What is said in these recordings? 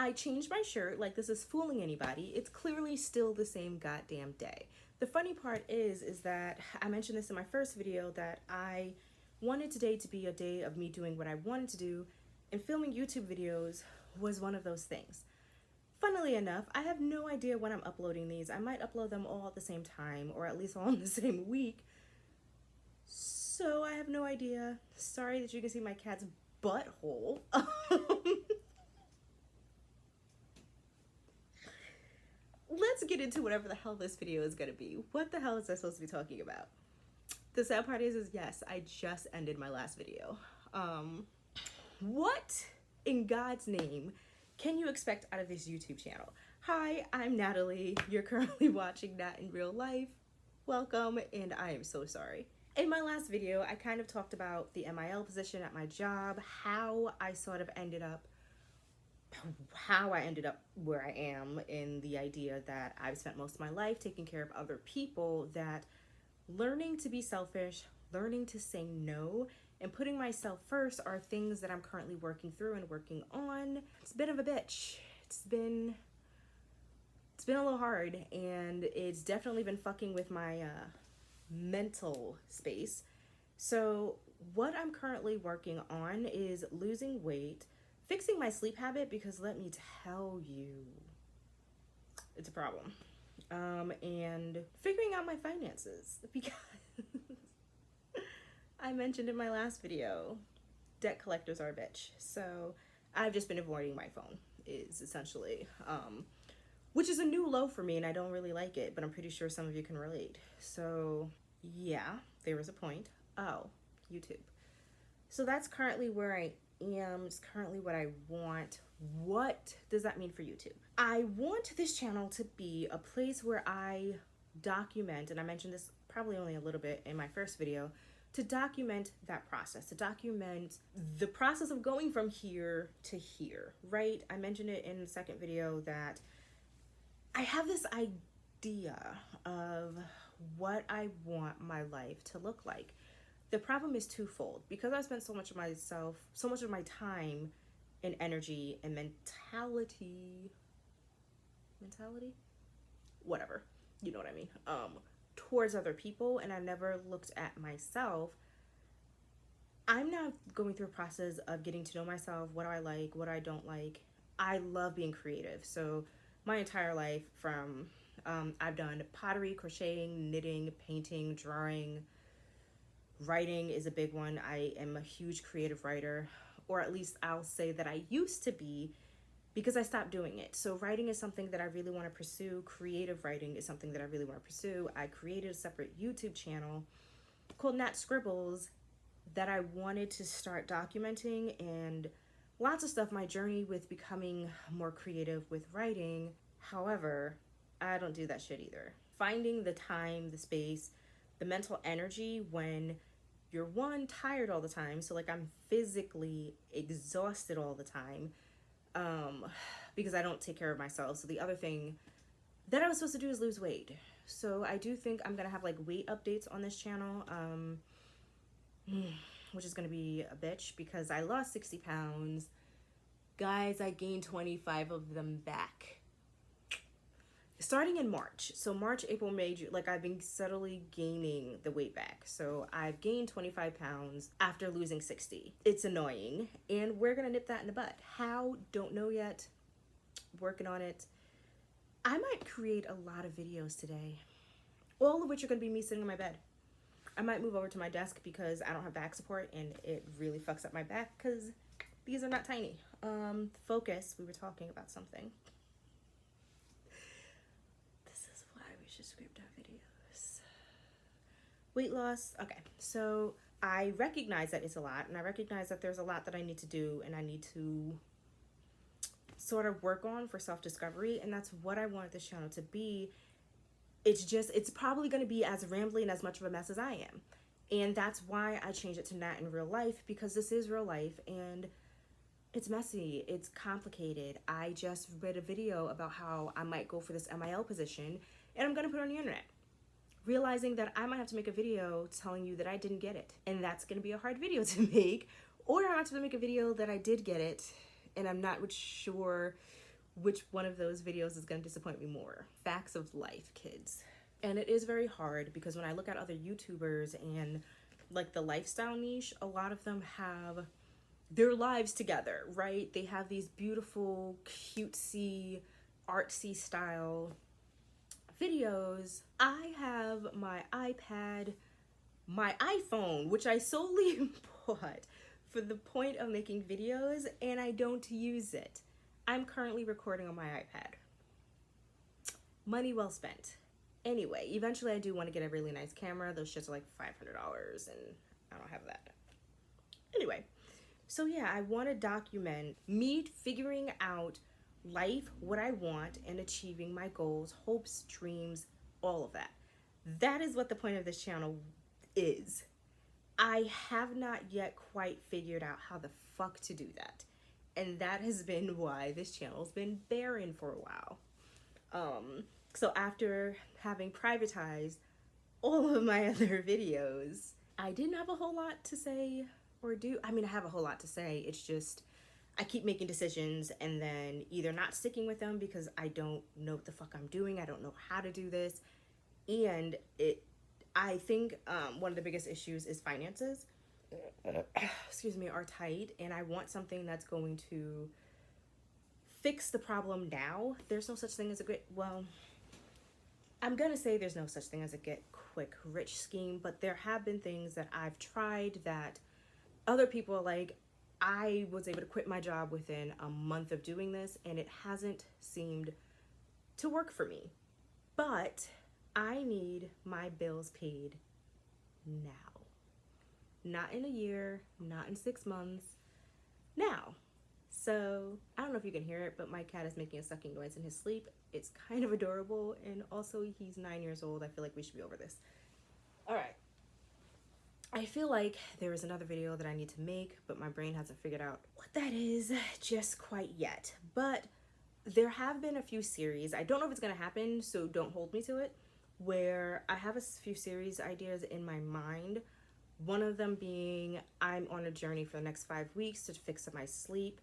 I changed my shirt, like this is fooling anybody. It's clearly still the same goddamn day. The funny part is that I mentioned this in my first video that I wanted today to be a day of me doing what I wanted to do, and filming YouTube videos was one of those things. Funnily enough, I have no idea when I'm uploading these. I might upload them all at the same time, or at least all in the same week. So I have no idea. Sorry that you can see my cat's butthole. Let's get into whatever the hell this video is gonna be. What the hell is I supposed to be talking about? The sad part is yes, I just ended my last video. What in God's name can you expect out of this YouTube channel? Hi, I'm Natalie. You're currently watching Nat in Real Life. Welcome, and I am so sorry. In my last video, I kind of talked about the MIL position at my job, how I ended up where I am, in the idea that I've spent most of my life taking care of other people, that learning to be selfish, learning to say no, and putting myself first are things that I'm currently working through and working on. It's a bit of a bitch. It's been a little hard, and it's definitely been fucking with my mental space. So what I'm currently working on is losing weight, fixing my sleep habit, because let me tell you, it's a problem. And figuring out my finances, because I mentioned in my last video, debt collectors are a bitch. So I've just been avoiding my phone, is essentially, which is a new low for me, and I don't really like it, but I'm pretty sure some of you can relate. So yeah, there was a point. Oh, YouTube. So that's currently where I am. It's currently what I want. What does that mean for YouTube? I want this channel to be a place where I document, and I mentioned this probably only a little bit in my first video, to document that process, to document the process of going from here to here, right? I mentioned it in the second video that I have this idea of what I want my life to look like. The problem is twofold. Because I spent so much of my time and energy and mentality, whatever, you know what I mean, towards other people, and I never looked at myself. I'm now going through a process of getting to know myself. What do I like? What I don't like? I love being creative. So my entire life, from I've done pottery, crocheting, knitting, painting, drawing. Writing is a big one. I am a huge creative writer, or at least I'll say that I used to be, because I stopped doing it. So writing is something that I really want to pursue. Creative writing is something that I really want to pursue. I created a separate YouTube channel called Nat Scribbles that I wanted to start documenting, and lots of stuff, my journey with becoming more creative with writing. However, I don't do that shit either. Finding the time, the space, the mental energy when you're one, tired all the time. So like I'm physically exhausted all the time, because I don't take care of myself. So the other thing that I was supposed to do is lose weight. So I do think I'm gonna have like weight updates on this channel, which is gonna be a bitch, because I lost 60 pounds. Guys, I gained 25 of them back. Starting in March. So March, April, May, June, like I've been steadily gaining the weight back. So I've gained 25 pounds after losing 60. It's annoying, and we're gonna nip that in the bud. How? Don't know yet. Working on it. I might create a lot of videos today, all of which are gonna be me sitting on my bed. I might move over to my desk because I don't have back support, and it really fucks up my back because these are not tiny. Focus, we were talking about something. This is why we should script our videos. Weight loss. Okay, so I recognize that it's a lot, and I recognize that there's a lot that I need to do, and I need to sort of work on for self-discovery, and that's what I want this channel to be. It's probably going to be as rambling and as much of a mess as I am, and that's why I changed it to Nat in Real Life, because this is real life, and it's messy, it's complicated. I just read a video about how I might go for this MIL position, and I'm gonna put it on the internet, realizing that I might have to make a video telling you that I didn't get it, and that's gonna be a hard video to make. Or I might have to make a video that I did get it, and I'm not sure which one of those videos is going to disappoint me more. Facts of life, kids. And it is very hard because when I look at other YouTubers and like the lifestyle niche, a lot of them have their lives together, right? They have these beautiful, cutesy, artsy style videos. I have my iPad, my iPhone, which I solely bought for the point of making videos, and I don't use it. I'm currently recording on my iPad. Money well spent. Anyway, eventually I do want to get a really nice camera. Those shits are like $500 and I don't have that. Anyway, so yeah, I want to document me figuring out life, what I want, and achieving my goals, hopes, dreams, all of that. That is what the point of this channel is. I have not yet quite figured out how the fuck to do that. And that has been why this channel's been barren for a while. So after having privatized all of my other videos, I didn't have a whole lot to say or do. I mean, I have a whole lot to say. It's just I keep making decisions and then either not sticking with them because I don't know what the fuck I'm doing. I don't know how to do this. And I think one of the biggest issues is finances. Excuse me, are tight. And I want something that's going to fix the problem now. There's no such thing as a great, well, I'm gonna say there's no such thing as a get quick rich scheme, but there have been things that I've tried that other people are like, I was able to quit my job within a month of doing this and it hasn't seemed to work for me. But I need my bills paid now. Not in a year, not in 6 months, now. So I don't know if you can hear it, but my cat is making a sucking noise in his sleep. It's kind of adorable, and also he's 9 years old. I feel like we should be over this. All right. I feel like there is another video that I need to make, but my brain hasn't figured out what that is just quite yet. But there have been a few series. I don't know if it's going to happen, so don't hold me to it, where I have a few series ideas in my mind. One of them being I'm on a journey for the next 5 weeks to fix up my sleep,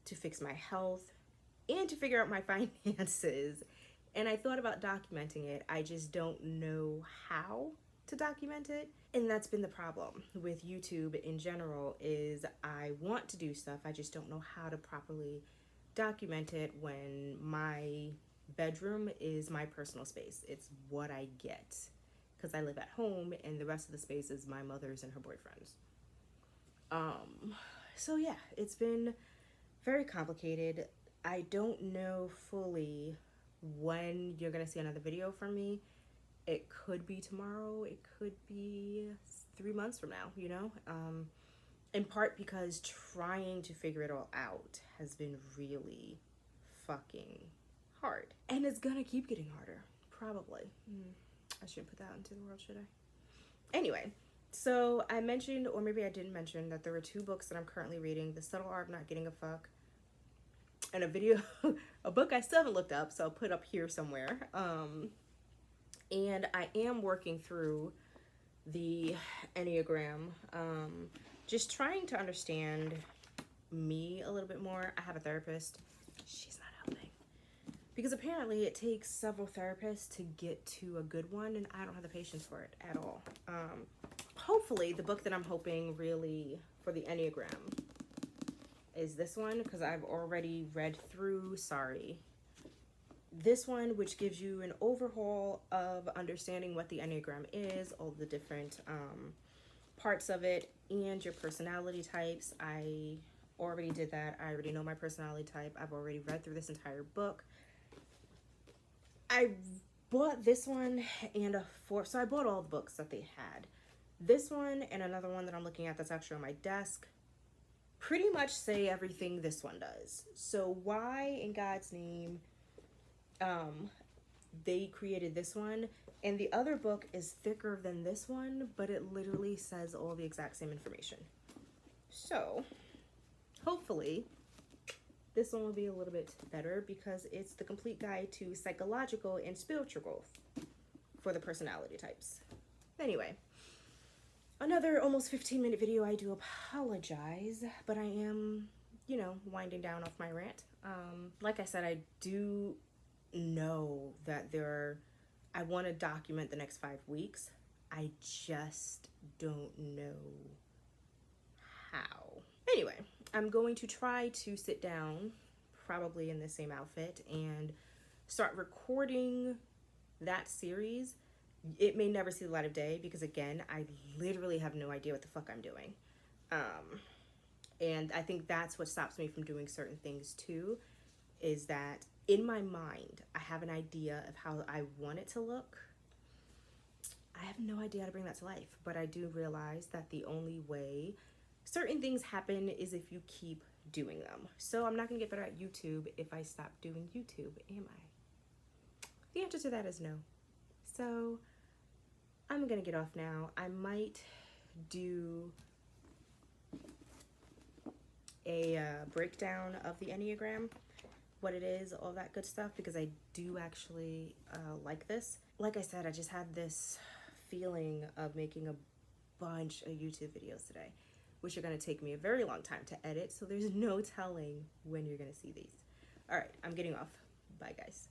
to fix my health, and to figure out my finances. And I thought about documenting it. I just don't know how to document it. And that's been the problem with YouTube in general, is I want to do stuff. I just don't know how to properly document it when my bedroom is my personal space. It's what I get because I live at home and the rest of the space is my mother's and her boyfriend's. So yeah, it's been very complicated. I don't know fully when you're gonna see another video from me. It could be tomorrow, it could be 3 months from now, you know? In part because trying to figure it all out has been really fucking hard. And it's gonna keep getting harder, probably. I shouldn't put that out into the world, should I? Anyway, so I mentioned, or maybe I didn't mention, that there were 2 books that I'm currently reading. The Subtle Art of Not Getting a Fuck, and a video, a book I still haven't looked up, so I'll put up here somewhere. And I am working through the Enneagram, just trying to understand me a little bit more. I have a therapist. She's not helping. Because apparently it takes several therapists to get to a good one, and I don't have the patience for it at all. Hopefully the book that I'm hoping really for the Enneagram is this one, because I've already read through, this one, which gives you an overhaul of understanding what the Enneagram is, all the different parts of it, and your personality types. I already did that. I already know my personality type. I've already read through this entire book. I bought this one and so I bought all the books that they had. This one and another one that I'm looking at that's actually on my desk pretty much say everything this one does. So why in God's name they created this one, and the other book is thicker than this one, but it literally says all the exact same information. So hopefully this one will be a little bit better because it's the complete guide to psychological and spiritual growth for the personality types. Anyway, another almost 15-minute video. I do apologize, but I am you know, winding down off my rant. Like I said, I do know that I want to document the next 5 weeks. I just don't know how. Anyway, I'm going to try to sit down, probably in the same outfit, and start recording that series. It may never see the light of day because, again, I literally have no idea what the fuck I'm doing. And I think that's what stops me from doing certain things too, is that in my mind, I have an idea of how I want it to look. I have no idea how to bring that to life, but I do realize that the only way certain things happen is if you keep doing them. So I'm not gonna get better at YouTube if I stop doing YouTube, am I? The answer to that is no. So I'm gonna get off now. I might do a breakdown of the Enneagram, what it is, all that good stuff, because I do actually like this. Like I said, I just had this feeling of making a bunch of YouTube videos today, which are going to take me a very long time to edit, so there's no telling when you're going to see these. All right, I'm getting off. Bye, guys.